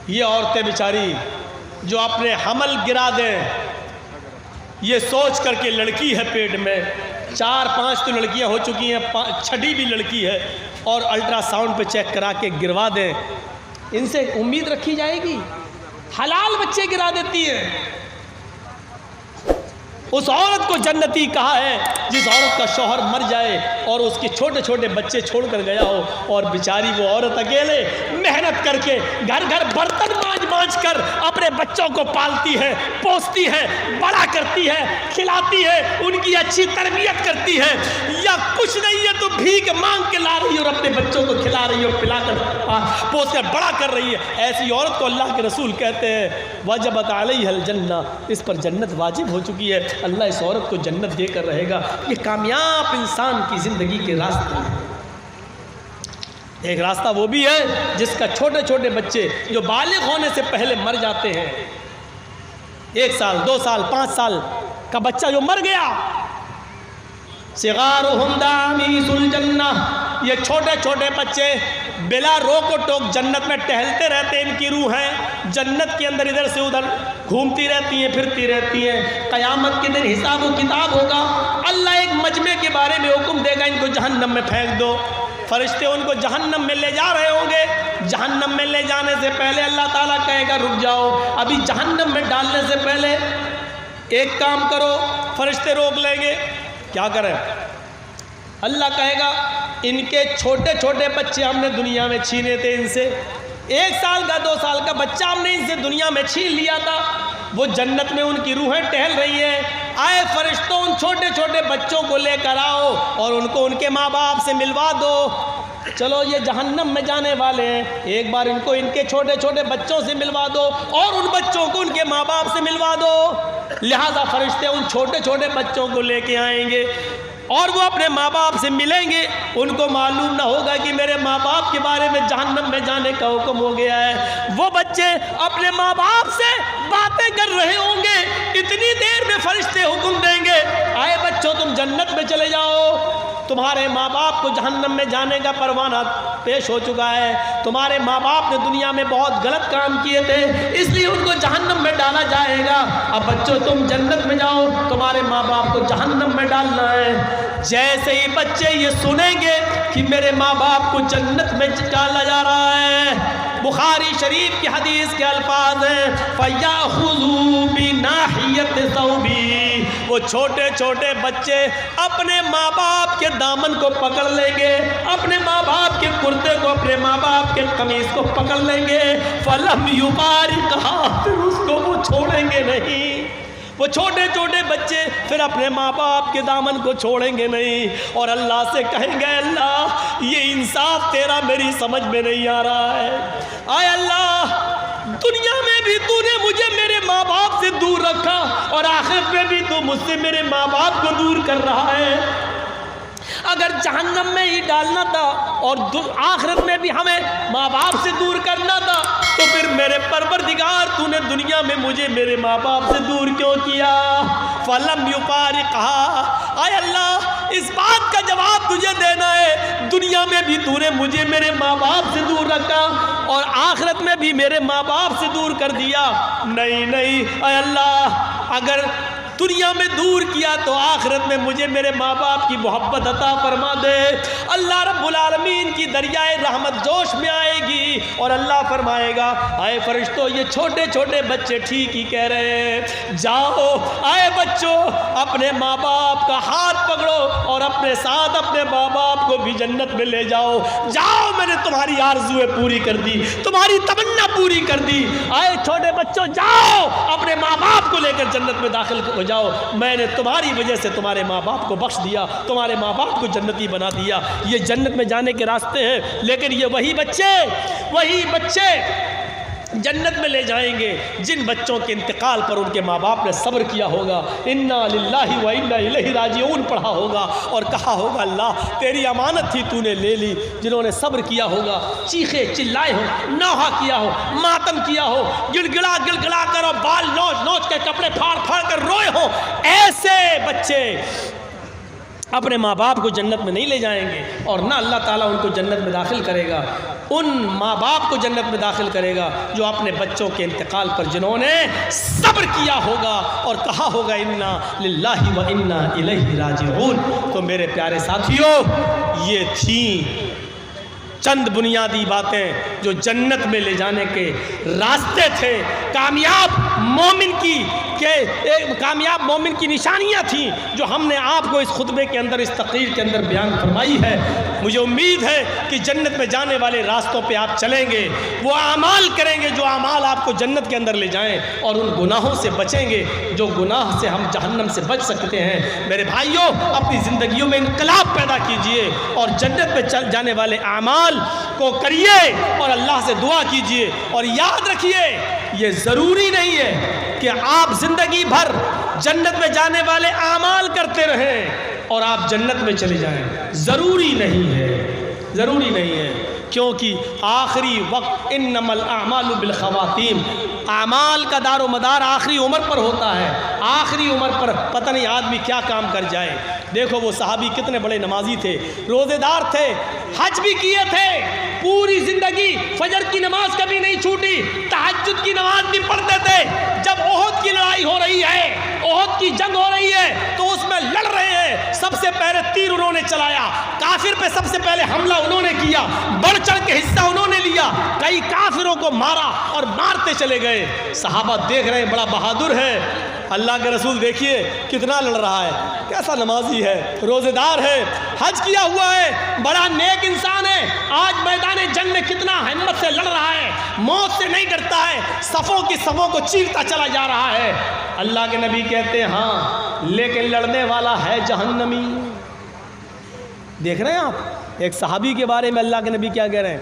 یہ عورتیں بیچاری جو اپنے حمل گرا دیں، یہ سوچ کر کے لڑکی ہے پیٹ میں، 4-5 تو لڑکیاں ہو چکی ہیں، 6ٹھی بھی لڑکی ہے، اور الٹرا ساؤنڈ پہ چیک کرا کے گروا دیں، ان سے امید رکھی جائے گی؟ حلال بچے گرا دیتی ہیں۔ اس عورت کو جنتی کہا ہے جس عورت کا شوہر مر جائے اور اس کے چھوٹے چھوٹے بچے چھوڑ کر گیا ہو، اور بیچاری وہ عورت اکیلے محنت کر کے گھر گھر برتن مانج کر اپنے بچوں کو پالتی ہے، پوستی ہے، بڑا کرتی ہے، کھلاتی ہے، ان کی اچھی تربیت کرتی ہے، یا کچھ نہیں ہے تو بھیک مانگ کے لا رہی ہے اور اپنے بچوں کو کھلا رہی ہے اور پلا کر پوس کر بڑا کر رہی ہے، ایسی عورت کو اللہ کے رسول کہتے ہیں وجبت علیہ الجنہ، اس پر جنت واجب ہو چکی ہے، اللہ اس عورت کو جنت دے کر رہے گا۔ یہ کامیاب انسان کی زندگی کے راستے ہیں۔ ایک راستہ وہ بھی ہے جس کا چھوٹے چھوٹے بچے جو بالغ ہونے سے پہلے مر جاتے ہیں، 1 سال 2 سال 5 سال کا بچہ جو مر گیا، صغارہم دامیس الجنہ، یہ چھوٹے چھوٹے بچے بلا روک و ٹوک جنت میں ٹہلتے رہتے ہیں، ان کی روحیں جنت کے اندر ادھر سے ادھر گھومتی رہتی ہیں، پھرتی رہتی ہیں۔ قیامت کے دن حساب و کتاب ہوگا، اللہ ایک مجمع کے بارے میں حکم دے گا ان کو جہنم میں پھینک دو، فرشتے ان کو جہنم میں لے جا رہے ہوں گے، جہنم میں لے جانے سے پہلے اللہ تعالیٰ کہے گا رک جاؤ، ابھی جہنم میں ڈالنے سے پہلے ایک کام کرو، فرشتے روک لیں گے، کیا کریں؟ اللہ کہے گا ان کے چھوٹے چھوٹے بچے ہم نے دنیا میں چھینے تھے، ان سے 1 سال کا 2 سال کا بچہ ہم نے ان سے دنیا میں چھین لیا تھا، وہ جنت میں ان کی روحیں ٹہل رہی ہیں، آئے فرشتوں ان چھوٹے چھوٹے بچوں کو لے کر آؤ اور ان کو ان کے ماں باپ سے ملوا دو، چلو یہ جہنم میں جانے والے ہیں، ایک بار ان کو ان کے چھوٹے چھوٹے بچوں سے ملوا دو اور ان بچوں کو ان کے ماں باپ سے ملوا دو۔ لہذا فرشتے ان چھوٹے چھوٹے بچوں کو لے کے آئیں گے اور وہ اپنے ماں باپ سے ملیں گے، ان کو معلوم نہ ہوگا کہ میرے ماں باپ کے بارے میں جہنم میں جانے کا حکم ہو گیا ہے، وہ بچے اپنے ماں باپ سے باتیں کر رہے ہوں گے، اتنی دیر میں فرشتے حکم دیں گے آئے بچوں تم جنت میں چلے جاؤ، تمہارے ماں باپ کو جہنم میں جانے کا پروانہ پیش ہو چکا ہے، تمہارے ماں باپ نے دنیا میں بہت غلط کام کیے تھے اس لیے ان کو جہنم میں ڈالا جائے گا، اب بچوں تم جنت میں جاؤ، تمہارے ماں باپ کو جہنم میں ڈالنا ہے۔ جیسے ہی بچے یہ سنیں گے کہ میرے ماں باپ کو جنت میں ڈالا جا رہا ہے، بخاری شریف کی حدیث کے الفاظ ہیں فَيَأْخُذُوا بِنَاحِيَةِ ثَوْبِهِ، وہ چھوٹے چھوٹے بچے اپنے ماں باپ کے دامن کو پکڑ لیں گے، اپنے ماں باپ کے کرتے کو، اپنے ماں باپ کے قمیص کو پکڑ لیں گے، فَلَمْ يُفَارِقْهَا، پھر اس کو وہ چھوڑیں گے نہیں، وہ چھوٹے چھوٹے بچے پھر اپنے ماں باپ کے دامن کو چھوڑیں گے نہیں، اور اللہ سے کہیں گے اللہ یہ انصاف تیرا میری سمجھ میں نہیں آ رہا ہے، آئے اللہ دنیا میں بھی تو نے مجھے میرے ماں باپ سے دور رکھا اور آخرت میں بھی تو مجھ سے میرے ماں باپ کو دور کر رہا ہے، اگر جہنم میں ہی ڈالنا تھا اور آخرت میں بھی ہمیں ماں باپ سے دور کرنا تھا تو پھر میرے پروردگار تو نے دنیا میں مجھے میرے ماں باپ سے دور کیوں کیا؟ فَلَمْ يُفَارِقْهَا، آئے اللہ اس بات کا جواب تجھے دینا ہے، دنیا میں بھی تو نے مجھے میرے ماں باپ سے دور رکھا اور آخرت میں بھی میرے ماں باپ سے دور کر دیا، نہیں اے اللہ اگر دنیا میں دور کیا تو آخرت میں مجھے میرے ماں باپ کی محبت عطا فرما دے۔ اللہ رب العالمین کی دریائے رحمت جوش میں آئے گی اور اللہ فرمائے گا اے فرشتوں یہ چھوٹے چھوٹے بچے ٹھیک ہی کہہ رہے ہیں، جاؤ اے بچوں اپنے ماں باپ کا ہاتھ پکڑو اور اپنے ساتھ اپنے ماں باپ کو بھی جنت میں لے جاؤ، جاؤ میں نے تمہاری آرزویں پوری کر دی، تمہاری تمنا پوری کر دی، اے چھوٹے بچوں جاؤ اپنے ماں باپ کو لے کر جنت میں داخل ہو جاؤ، میں نے تمہاری وجہ سے تمہارے ماں باپ کو بخش دیا، تمہارے ماں باپ کو جنتی بنا دیا۔ یہ جنت میں جانے کے راستے ہیں، لیکن یہ وہی بچے جنت میں لے جائیں گے جن بچوں کے انتقال پر ان کے ماں باپ نے صبر کیا ہوگا، انا للہ و انا الیہ راجعون پڑھا ہوگا اور کہا ہوگا اللہ تیری امانت تھی تو نے لے لی، جنہوں نے صبر کیا ہوگا، چیخے چلائے ہو، نوحہ کیا ہو، ماتم کیا ہو، گل گلا کر اور بال نوچ کے کپڑے پھاڑ کر روئے ہو، ایسے بچے اپنے ماں باپ کو جنت میں نہیں لے جائیں گے اور نہ اللہ تعالیٰ ان کو جنت میں داخل کرے گا ان ماں باپ کو جنت میں داخل کرے گا جو اپنے بچوں کے انتقال پر جنہوں نے صبر کیا ہوگا اور کہا ہوگا انا للہ و انا الیہ راجعون۔ تو میرے پیارے ساتھیوں، یہ تھیں چند بنیادی باتیں جو جنت میں لے جانے کے راستے تھے، کامیاب مومن کی نشانیاں تھیں جو ہم نے آپ کو اس خطبے کے اندر، اس تقریر کے اندر بیان فرمائی ہے۔ مجھے امید ہے کہ جنت میں جانے والے راستوں پہ آپ چلیں گے، وہ اعمال کریں گے جو اعمال آپ کو جنت کے اندر لے جائیں، اور ان گناہوں سے بچیں گے جو گناہ سے ہم جہنم سے بچ سکتے ہیں۔ میرے بھائیوں، اپنی زندگیوں میں انقلاب پیدا کیجئے اور جنت میں چل جانے والے اعمال کو کریے اور اللہ سے دعا کیجئے، اور یاد رکھیے یہ ضروری نہیں ہے کہ آپ زندگی بھر جنت میں جانے والے اعمال کرتے رہیں اور آپ جنت میں چلے جائیں، ضروری نہیں ہے، کیونکہ آخری وقت انما الاعمال بالخواتیم، اعمال کا دار و مدار آخری عمر پر ہوتا ہے۔ آخری عمر پر پتہ نہیں آدمی کیا کام کر جائے۔ دیکھو وہ صحابی کتنے بڑے نمازی تھے، روزے دار تھے، حج بھی کیے تھے، پوری زندگی فجر کی نماز کبھی نہیں چھوٹی، تہجد کی نماز بھی پڑھتے تھے۔ جب احد کی لڑائی ہو رہی ہے، احد کی جنگ ہو رہی ہے تو اس میں لڑ رہے ہیں، سب سے پہلے تیر انہوں نے چلایا، کافر پہ سب سے پہلے حملہ انہوں نے کیا، بڑھ چڑھ کے حصہ انہوں نے لیا، کئی کافروں کو مارا اور مارتے چلے گئے۔ صحابہ دیکھ رہے ہیں بڑا بہادر ہے، اللہ کے رسول دیکھیے کتنا لڑ رہا ہے، کیسا نمازی ہے، روزے دار ہے، حج کیا ہوا ہے، بڑا نیک انسان ہے، آج میدان جنگ میں کتنا ہمت سے لڑ رہا ہے، موت سے نہیں ڈرتا ہے، صفوں کی صفوں کو چیرتا چلا جا رہا ہے۔ اللہ کے نبی کہتے ہیں ہاں لیکن لڑنے والا ہے جہنمی۔ دیکھ رہے ہیں آپ ایک صحابی کے بارے میں اللہ کے نبی کیا کہہ رہے ہیں،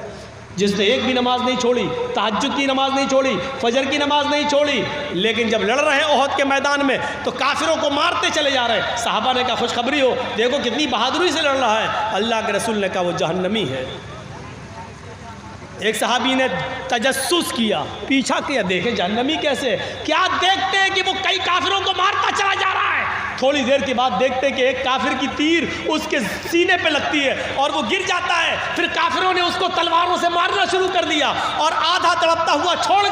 جس نے ایک بھی نماز نہیں چھوڑی، تہجد کی نماز نہیں چھوڑی، فجر کی نماز نہیں چھوڑی، لیکن جب لڑ رہے ہیں احد کے میدان میں تو کافروں کو مارتے چلے جا رہے ہیں۔ صحابہ نے کہا خوشخبری ہو، دیکھو کتنی بہادری سے لڑ رہا ہے۔ اللہ کے رسول نے کہا وہ جہنمی ہے۔ ایک صحابی نے تجسس کیا، پیچھا کیا، دیکھیں جہنمی کیسے، کیا دیکھتے ہیں کہ وہ کئی کافروں کو مارتا چلا جا رہا ہے۔ تھوڑی دیر کے بعد دیکھتے کہ ایک کافر کی تیر اس کے سینے پہ لگتی ہے اور وہ گر جاتا ہے، پھر کافروں نے اس کو تلواروں سے مارنا شروع کر دیا اور آدھا تڑپتا ہوا چھوڑ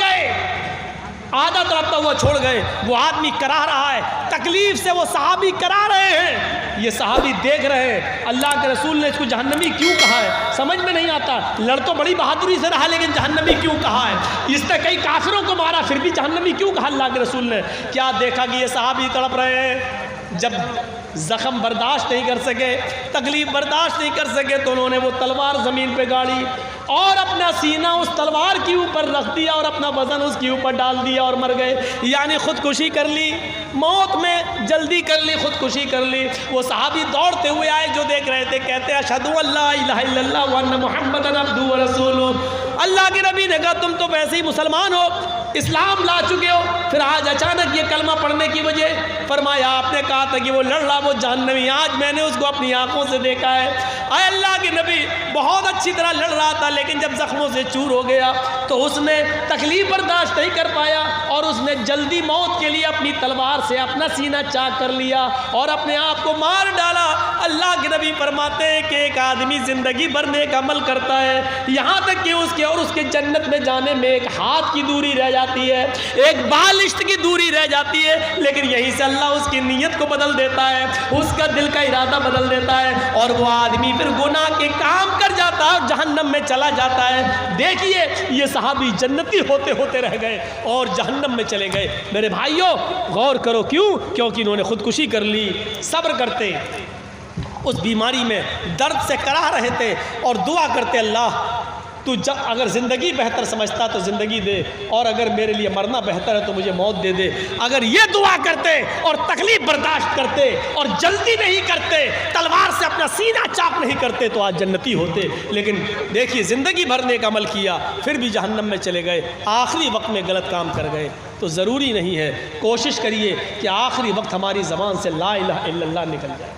گئے۔ وہ آدمی کرا رہا ہے، تکلیف سے وہ صحابی کرا رہے ہیں، یہ صحابی دیکھ رہے ہیں۔ اللہ کے رسول نے اس کو جہنمی کیوں کہا ہے سمجھ میں نہیں آتا، لڑ تو بڑی بہادری سے رہا لیکن جہنمی کیوں کہا ہے، اس نے کئی کافروں کو مارا پھر بھی جہنمی کیوں کہا اللہ کے رسول نے۔ کیا دیکھا کہ یہ صحابی تڑپ رہے ہیں، جب زخم برداشت نہیں کر سکے، تکلیف برداشت نہیں کر سکے تو انہوں نے وہ تلوار زمین پہ گاڑی اور اپنا سینہ اس تلوار کے اوپر رکھ دیا اور اپنا وزن اس کے اوپر ڈال دیا اور مر گئے، یعنی خودکشی کر لی، موت میں جلدی کر لی، خودکشی کر لی۔ وہ صحابی دوڑتے ہوئے آئے جو دیکھ رہے تھے، کہتے ہیں اشہد ان لا الہ الا اللہ وان محمدن عبدہ ورسولہ۔ اللہ کے نبی نے کہا تم تو ویسے ہی مسلمان ہو، اسلام لا چکے ہو، پھر آج اچانک یہ کلمہ پڑھنے کی وجہ؟ فرمایا آپ نے کہا تھا کہ وہ لڑ رہا وہ جہنمی، آج میں نے اس کو اپنی آنکھوں سے دیکھا ہے۔ اے اللہ کے نبی بہت اچھی طرح لڑ رہا تھا لیکن جب زخموں سے چور ہو گیا تو اس نے تکلیف برداشت نہیں کر پایا اور اس نے جلدی موت کے لیے اپنی تلوار سے اپنا سینہ چاک کر لیا اور اپنے آپ کو مار ڈالا۔ اللہ کے نبی فرماتے ہیں کہ ایک آدمی زندگی بھر نیک عمل کرتا ہے، یہاں تک کہ اس کے جنت میں جانے میں ایک ہاتھ کی دوری رہ جاتی ہے، ایک بالشت کی دوری رہ جاتی ہے، لیکن یہیں سے اللہ اس کی نیت کو بدل دیتا ہے، اس کا دل کا ارادہ بدل دیتا ہے اور وہ آدمی پھر گناہ کے کام کر جاتا ہے اور جہنم میں چلا جاتا ہے۔ دیکھیے یہ صحابی جنتی ہوتے ہوتے رہ گئے اور جہنم میں چلے گئے۔ میرے بھائیوں غور کرو، کیونکہ انہوں نے خودکشی کر لی۔ صبر کرتے، اس بیماری میں درد سے کرا رہے تھے اور دعا کرتے اللہ تو اگر زندگی بہتر سمجھتا تو زندگی دے اور اگر میرے لیے مرنا بہتر ہے تو مجھے موت دے دے۔ اگر یہ دعا کرتے اور تکلیف برداشت کرتے اور جلدی نہیں کرتے، تلوار سے اپنا سینہ چاک نہیں کرتے تو آج جنتی ہوتے، لیکن دیکھیے زندگی بھر نیک عمل کیا پھر بھی جہنم میں چلے گئے، آخری وقت میں غلط کام کر گئے۔ تو ضروری نہیں ہے، کوشش کریے کہ آخری وقت ہماری زبان سے لا الہ الا اللہ نکل جائے۔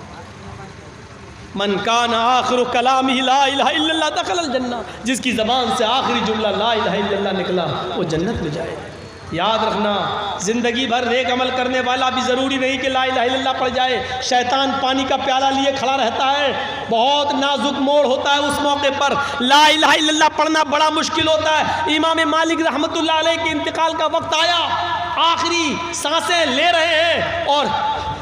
من کان آخر کلامہ لا الہ الا اللہ دخل الجنہ، جس کی زبان سے آخری جملہ لا الہ الا اللہ نکلا وہ جنت میں جائے۔ یاد رکھنا زندگی بھر نیک عمل کرنے والا بھی ضروری نہیں کہ لا الہ الا اللہ پڑھ جائے. شیطان پانی کا پیالہ لیے کھڑا رہتا ہے, بہت نازک موڑ ہوتا ہے, اس موقع پر لا الہ الا اللہ پڑھنا بڑا مشکل ہوتا ہے. امام مالک رحمۃ اللہ علیہ کے انتقال کا وقت آیا, آخری سانسیں لے رہے ہیں اور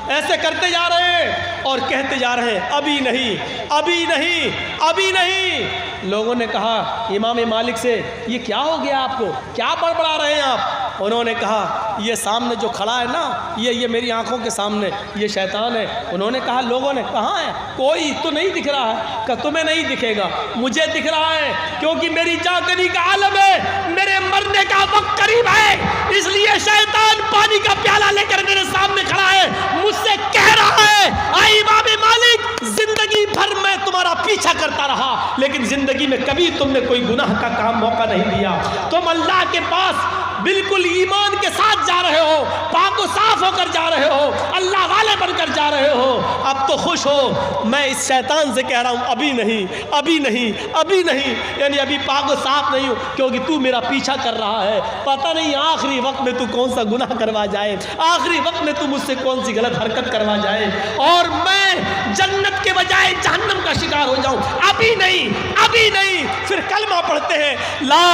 ایسے کرتے جا رہے ہیں اور کہتے جا رہے ہیں ابھی نہیں, ابھی نہیں, ابھی نہیں. لوگوں نے کہا امام مالک سے یہ کیا ہو گیا آپ کو, کیا بڑبڑا رہے ہیں آپ؟ انہوں نے کہا یہ سامنے جو کھڑا ہے نا, یہ میری آنکھوں کے سامنے یہ شیطان ہے. انہوں نے کہا لوگوں نے کہاں ہے, کوئی تو نہیں دکھ رہا ہے. کہ تمہیں نہیں دکھے گا, مجھے دکھ رہا ہے, کیونکہ میری جاگنی کا عالم ہے, میرے مرنے کا وقت قریب ہے, اس لیے شیطان پانی کا پیالہ لے کر میرے سامنے کھڑا ہے, مجھ سے کہہ رہا ہے اے امام مالک زندگی بھر میں تمہارا پیچھا کرتا رہا, لیکن زندگی میں کبھی تم نے کوئی گناہ کا کام موقع نہیں دیا. تم اللہ کے پاس بالکل ایمان کے ساتھ جا رہے ہو, پاک و صاف ہو کر جا رہے ہو, اللہ والے بن کر جا رہے ہو. اب تو خوش ہو. میں اس شیطان سے کہہ رہا ہوں ابھی نہیں, ابھی نہیں, ابھی نہیں, یعنی ابھی پاک و صاف نہیں ہو, کیونکہ تو میرا پیچھا کر رہا ہے. پتہ نہیں آخری وقت میں تو کون سا گناہ کروا جائے, آخری وقت میں تو مجھ سے کون سی غلط حرکت کروا جائے اور میں جنت کے بجائے جہنم کا شکار ہو جاؤں. ابھی نہیں, ابھی نہیں. پھر کلمہ پڑھتے ہیں لا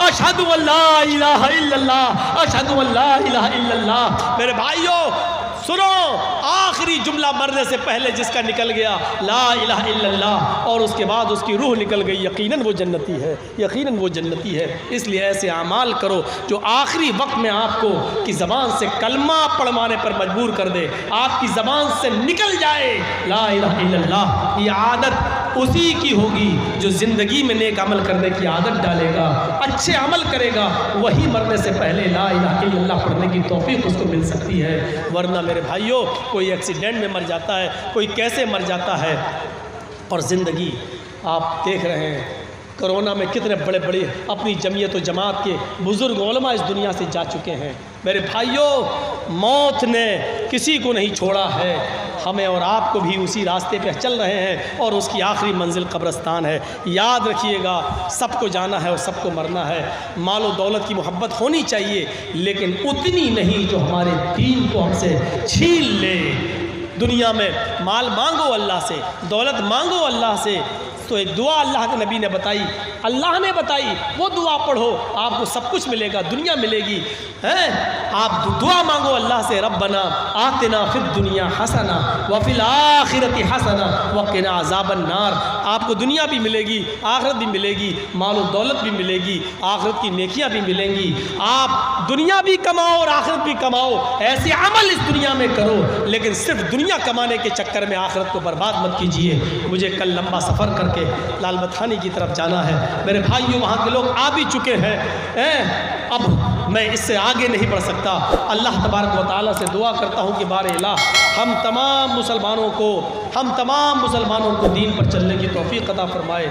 اشہد ان لا الہ الا اللہ, اشہد ان لا الہ الا اللہ. میرے بھائیوں سنو, آخری جملہ مرنے سے پہلے جس کا نکل گیا لا الہ الا اللہ اور اس کے بعد اس کی روح نکل گئی, یقیناً وہ جنتی ہے, یقیناً وہ جنتی ہے. اس لیے ایسے اعمال کرو جو آخری وقت میں آپ کو کی زبان سے کلمہ پڑھوانے پر مجبور کر دے, آپ کی زبان سے نکل جائے لا الہ الا اللہ. یہ عادت اسی کی ہوگی جو زندگی میں نیک عمل کرنے کی عادت ڈالے گا, اچھے عمل کرے گا, وہی مرنے سے پہلے لا الہ الا اللہ پڑھنے کی توفیق اس کو مل سکتی ہے. ورنہ میرے بھائیوں کوئی ایکسیڈنٹ میں مر جاتا ہے, کوئی کیسے مر جاتا ہے. اور زندگی آپ دیکھ رہے ہیں کرونا میں کتنے بڑے بڑے اپنی جمعیت و جماعت کے بزرگ علماء اس دنیا سے جا چکے ہیں. میرے بھائیوں موت نے کسی کو نہیں چھوڑا ہے, ہمیں اور آپ کو بھی اسی راستے پہ چل رہے ہیں اور اس کی آخری منزل قبرستان ہے. یاد رکھیے گا سب کو جانا ہے اور سب کو مرنا ہے. مال و دولت کی محبت ہونی چاہیے لیکن اتنی نہیں جو ہمارے دین کو ہم سے چھین لے. دنیا میں مال مانگو اللہ سے, دولت مانگو اللہ سے, تو ایک دعا اللہ کے نبی نے بتائی, اللہ نے بتائی, وہ دعا پڑھو آپ کو سب کچھ ملے گا, دنیا ملے گی. آپ دعا مانگو اللہ سے ربنا آتنا فی الدنیا حسنہ وفی الآخرۃ حسنہ وقنا عذاب النار. آپ کو دنیا بھی ملے گی, آخرت بھی ملے گی, مال و دولت بھی ملے گی, آخرت کی نیکیاں بھی ملیں گی. آپ دنیا بھی کماؤ اور آخرت بھی کماؤ, ایسے عمل اس دنیا میں کرو, لیکن صرف دنیا کمانے کے چکر میں آخرت کو برباد مت کیجیے. مجھے کل لمبا سفر کر کے لال بتھانی کی طرف جانا ہے. میرے بھائیوں وہاں کے لوگ آ بھی چکے ہیں, اب میں اس سے آگے نہیں بڑھ سکتا. اللہ تبارک و تعالیٰ سے دعا کرتا ہوں کہ بار الہ ہم تمام مسلمانوں کو دین پر چلنے کی توفیق عطا فرمائے.